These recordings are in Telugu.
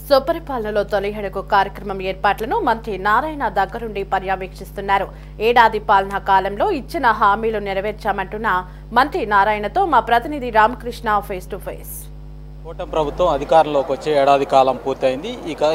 సుపరిపాలనలో తొలి అడుగు కార్యక్రమం ఏర్పాట్లను మంత్రి నారాయణ దగ్గరుండి పర్యవేక్షిస్తున్నారు. ఏడాది పాలనా కాలంలో ఇచ్చిన హామీలు నెరవేర్చామంటున్న మంత్రి నారాయణతో మా ప్రతినిధి రామకృష్ణ ఫేస్ టు ఫేస్. కూటమి ప్రభుత్వం అధికారంలోకి వచ్చే ఏడాది కాలం పూర్తయింది.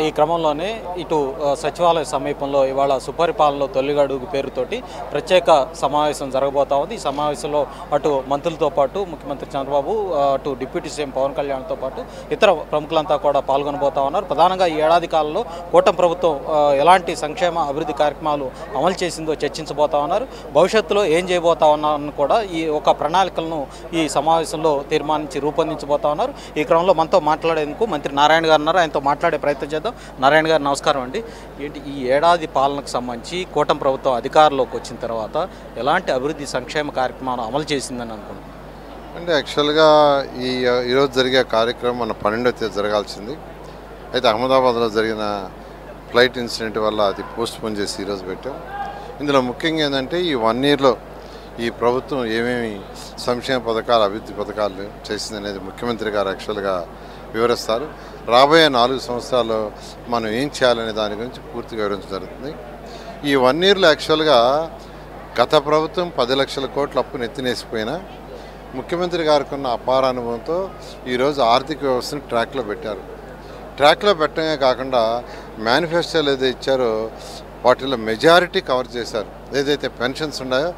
ఈ క్రమంలోనే ఇటు సచివాలయ సమీపంలో ఇవాళ సుపరిపాలనలో తొలి అడుగు పేరుతోటి ప్రత్యేక సమావేశం జరగబోతా ఉంది. ఈ సమావేశంలో అటు మంత్రులతో పాటు ముఖ్యమంత్రి చంద్రబాబు, అటు డిప్యూటీ సీఎం పవన్ కళ్యాణ్తో పాటు ఇతర ప్రముఖులంతా కూడా పాల్గొనబోతా ఉన్నారు. ప్రధానంగా ఈ ఏడాది కాలంలో కూటమి ప్రభుత్వం ఎలాంటి సంక్షేమ అభివృద్ధి కార్యక్రమాలు అమలు చేసిందో చర్చించబోతా ఉన్నారు. భవిష్యత్తులో ఏం చేయబోతా ఉన్నారని కూడా ఈ ఒక ప్రణాళికలను ఈ సమావేశంలో తీర్మానించి రూపొందించబోతా ఉన్నారు. ఈ క్రమంలో మనతో మాట్లాడేందుకు మంత్రి నారాయణ గారు ఉన్నారు. ఆయనతో మాట్లాడే ప్రయత్నం చేద్దాం. నారాయణ గారు నమస్కారం అండి. ఏంటి ఈ ఏడాది పాలనకు సంబంధించి కూటమి ప్రభుత్వం అధికారంలోకి వచ్చిన తర్వాత ఎలాంటి అభివృద్ధి సంక్షేమ కార్యక్రమాలు అమలు చేసిందని అనుకుంటున్నాను? అంటే యాక్చువల్గా ఈరోజు జరిగే కార్యక్రమం మన 12వ తేదీ జరగాల్సింది. అయితే అహ్మదాబాద్లో జరిగిన ఫ్లైట్ ఇన్సిడెంట్ వల్ల అది పోస్ట్పోన్ చేసి ఈరోజు పెట్టాం. ఇందులో ముఖ్యంగా ఏంటంటే ఈ 1 ఇయర్లో ఈ ప్రభుత్వం ఏమేమి సంక్షేమ పథకాలు, అభివృద్ధి పథకాలు చేసిందనేది ముఖ్యమంత్రి గారు యాక్చువల్గా వివరిస్తారు. రాబోయే 4 సంవత్సరాల్లో మనం ఏం చేయాలనే దాని గురించి పూర్తిగా వివరించడం జరుగుతుంది. ఈ 1 ఇయర్లో యాక్చువల్గా గత ప్రభుత్వం 10 లక్షల కోట్ల అప్పు నెత్తినేసిపోయినా ముఖ్యమంత్రి గారికి ఉన్న అపార అనుభవంతో ఈరోజు ఆర్థిక వ్యవస్థను ట్రాక్లో పెట్టారు. ట్రాక్లో పెట్టడమే కాకుండా మేనిఫెస్టోలు ఏదైతే ఇచ్చారో వాటిలో మెజారిటీ కవర్ చేశారు. ఏదైతే పెన్షన్స్ ఉన్నాయో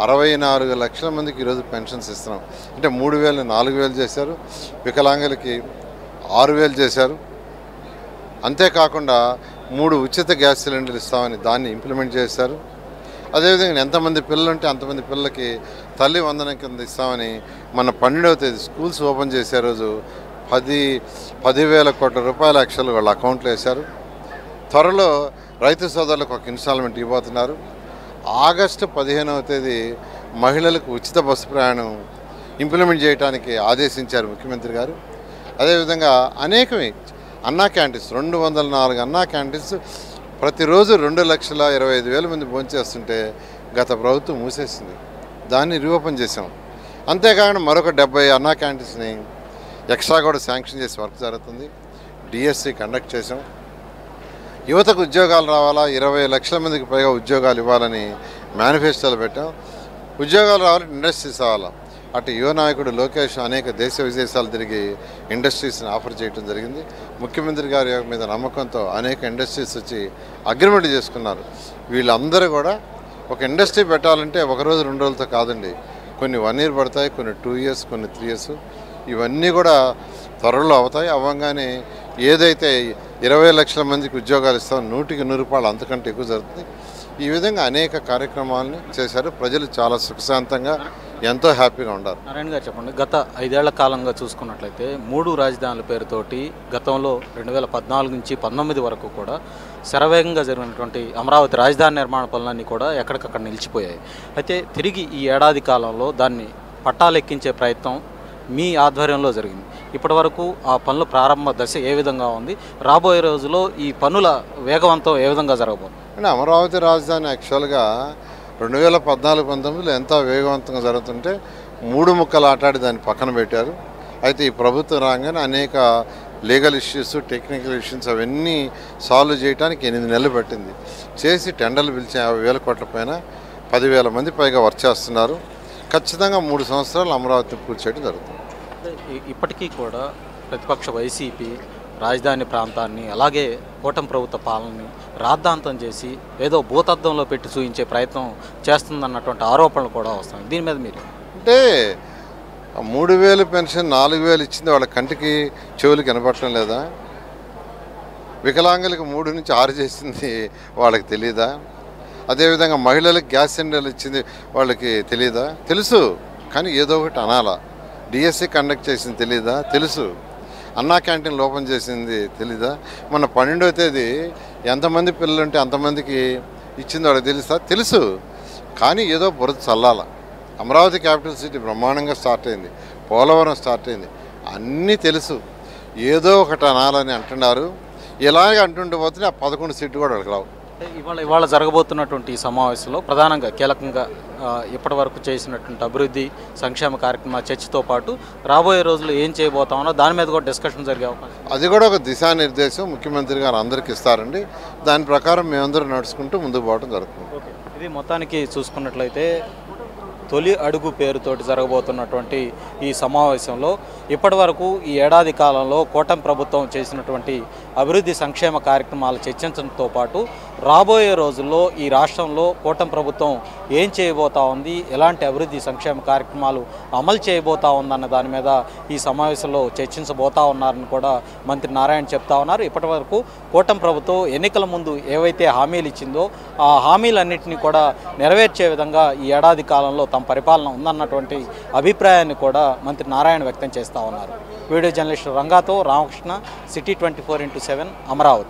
64 లక్షల మందికి ఈరోజు పెన్షన్స్ ఇస్తున్నాం. అంటే 3,000 4,000 చేశారు, వికలాంగులకి 6,000 చేశారు. అంతేకాకుండా 3 ఉచిత గ్యాస్ సిలిండర్లు ఇస్తామని దాన్ని ఇంప్లిమెంట్ చేశారు. అదేవిధంగా ఎంతమంది పిల్లలు ఉంటే అంతమంది పిల్లలకి తల్లి వందనం కింద ఇస్తామని మన 12వ తేదీ స్కూల్స్ ఓపెన్ చేసే రోజు 10,000 కోట్ల రూపాయల యాక్చువల్ వాళ్ళ అకౌంట్లో వేశారు. త్వరలో రైతు సోదరులకు ఒక ఇన్స్టాల్మెంట్ ఇవ్వబోతున్నారు. ఆగస్టు 15వ తేదీ మహిళలకు ఉచిత బస్సు ప్రయాణం ఇంప్లిమెంట్ చేయడానికి ఆదేశించారు ముఖ్యమంత్రి గారు. అదేవిధంగా అనేకమే అన్నా క్యాంటీన్స్, 204 అన్నా క్యాంటీన్స్ ప్రతిరోజు 2,25,000 మంది భోంచేస్తుంటే గత ప్రభుత్వం మూసేసింది. దాన్ని రీఓపెన్ చేసాం. అంతేకాకుండా మరొక 70 అన్నా క్యాంటీన్స్ని ఎక్స్ట్రా కూడా శాంక్షన్ చేసి వర్క్ జరుగుతుంది. డిఎస్సి కండక్ట్ చేసాం. యువతకు ఉద్యోగాలు రావాలా, 20 లక్షల మందికి పైగా ఉద్యోగాలు ఇవ్వాలని మేనిఫెస్టోలు పెట్టాం. ఉద్యోగాలు రావాలంటే ఇండస్ట్రీస్ రావాలా. అటు యువ నాయకుడు లోకేష్ అనేక దేశ విదేశాలు తిరిగి ఇండస్ట్రీస్ని ఆఫర్ చేయడం జరిగింది. ముఖ్యమంత్రి గారి మీద నమ్మకంతో అనేక ఇండస్ట్రీస్ వచ్చి అగ్రిమెంట్ చేసుకున్నారు. వీళ్ళందరూ కూడా ఒక ఇండస్ట్రీ పెట్టాలంటే 1 రోజు 2 రోజులతో కాదండి. కొన్ని 1 ఇయర్ పడతాయి, కొన్ని 2 ఇయర్స్, కొన్ని 3 ఇయర్స్. ఇవన్నీ కూడా త్వరలో అవుతాయి. అవ్వగానే ఏదైతే 20 లక్షల మందికి ఉద్యోగాలు ఇస్తామో 100కి 100 రూపాయలు అంతకంటే ఎక్కువ జరుగుతుంది. ఈ విధంగా అనేక కార్యక్రమాలను చేశారు. ప్రజలు చాలా సుఖశాంతంగా ఎంతో హ్యాపీగా ఉన్నారు. నారాయణ గారు చెప్పండి, గత 5 ఏళ్ల కాలంగా చూసుకున్నట్లయితే 3 రాజధానుల పేరుతోటి గతంలో 2014 నుంచి 19 వరకు కూడా శరవేగంగా జరిగినటువంటి అమరావతి రాజధాని నిర్మాణ పనులన్నీ కూడా ఎక్కడికక్కడ నిలిచిపోయాయి. అయితే తిరిగి ఈ ఏడాది కాలంలో దాన్ని పట్టాలెక్కించే ప్రయత్నం మీ ఆధ్వర్యంలో జరిగింది. ఇప్పటి వరకు ఆ పనుల ప్రారంభ దశ ఏ విధంగా ఉంది? రాబోయే రోజుల్లో ఈ పనుల వేగవంతం ఏ విధంగా జరగబోతుంది? అంటే అమరావతి రాజధాని యాక్చువల్గా 2014-19లో ఎంత వేగవంతంగా జరుగుతుంటే 3 ముక్కలు ఆటాడి దాన్ని పక్కన పెట్టారు. అయితే ఈ ప్రభుత్వం రాగానే అనేక లీగల్ ఇష్యూస్, టెక్నికల్ ఇష్యూస్ అవన్నీ సాల్వ్ చేయడానికి 8 నెలలు పట్టింది. చేసి టెండర్లు పిలిచి 50,000 కోట్ల పైన 10,000 మంది పైగా వర్క్ చేస్తున్నారు. ఖచ్చితంగా 3 సంవత్సరాలు అమరావతిని పూర్తి చేయడం జరుగుతుంది. ఇప్పటికీ కూడా ప్రతిపక్ష వైసీపీ రాజధాని ప్రాంతాన్ని అలాగే కూటమి ప్రభుత్వ పాలనని రాద్ధాంతం చేసి ఏదో భూతద్దంలో పెట్టి చూపించే ప్రయత్నం చేస్తుందన్నటువంటి ఆరోపణలు కూడా వస్తాయి. దీని మీద మీరు అంటే 3,000 పెన్షన్ 4,000 ఇచ్చింది వాళ్ళ కంటికి చెవులకి కనపడటం లేదా? వికలాంగులకు 3 నుంచి 6 చేసింది వాళ్ళకి తెలియదా? అదేవిధంగా మహిళలకు గ్యాస్ సిలిండర్లు ఇచ్చింది వాళ్ళకి తెలియదా? తెలుసు, కానీ ఏదో ఒకటి అనాలా. డిఎస్సి కండక్ట్ చేసింది తెలీదా? తెలుసు. అన్నా క్యాంటీన్లు ఓపెన్ చేసింది తెలీదా? మన 12వ తేదీ ఎంతమంది పిల్లలు ఉంటే అంతమందికి ఇచ్చింది వాళ్ళకి తెలుసా? తెలుసు, కానీ ఏదో బురద చల్లాల. అమరావతి క్యాపిటల్ సిటీ బ్రహ్మాండంగా స్టార్ట్ అయింది, పోలవరం స్టార్ట్ అయింది, అన్నీ తెలుసు. ఏదో ఒకటి అనాలని అంటున్నారు. ఇలాగే అంటుంటే పోతే ఆ 11 సీట్లు కూడా వాళ్ళకి రావు. ఇవాళ జరగబోతున్నటువంటి ఈ సమావేశంలో ప్రధానంగా కీలకంగా ఇప్పటి వరకు చేసినటువంటి అభివృద్ధి సంక్షేమ కార్యక్రమాల చర్చతో పాటు రాబోయే రోజుల్లో ఏం చేయబోతామో దాని మీద కూడా డిస్కషన్ జరిగే అవకాశం అది కూడా ఒక దిశానిర్దేశం ముఖ్యమంత్రి గారు అందరికీ ఇస్తారండి. దాని ప్రకారం మేమందరం నడుచుకుంటూ ముందుకు పోవడం జరుగుతుంది. ఇది మొత్తానికి చూసుకున్నట్లయితే తొలి అడుగు పేరుతోటి జరగబోతున్నటువంటి ఈ సమావేశంలో ఇప్పటి వరకు ఈ ఏడాది కాలంలో కూటమి ప్రభుత్వం చేసినటువంటి అభివృద్ధి సంక్షేమ కార్యక్రమాలు చర్చించడంతో పాటు రాబోయే రోజుల్లో ఈ రాష్ట్రంలో కూటమి ప్రభుత్వం ఏం చేయబోతా ఉంది, ఎలాంటి అభివృద్ధి సంక్షేమ కార్యక్రమాలు అమలు చేయబోతా ఉందన్న దాని మీద ఈ సమావేశంలో చర్చించబోతా ఉన్నారని కూడా మంత్రి నారాయణ చెప్తా ఉన్నారు. ఇప్పటి వరకు కూటమి ప్రభుత్వం ఎన్నికల ముందు ఏవైతే హామీలు ఇచ్చిందో ఆ హామీలన్నింటినీ కూడా నెరవేర్చే విధంగా ఈ ఏడాది కాలంలో తమ పరిపాలన ఉందన్నటువంటి అభిప్రాయాన్ని కూడా మంత్రి నారాయణ వ్యక్తం చేస్తూ ఉన్నారు. వీడియో జర్నలిస్టు రంగాతో రామకృష్ణ, సిటీ 24x7 అమరావతి.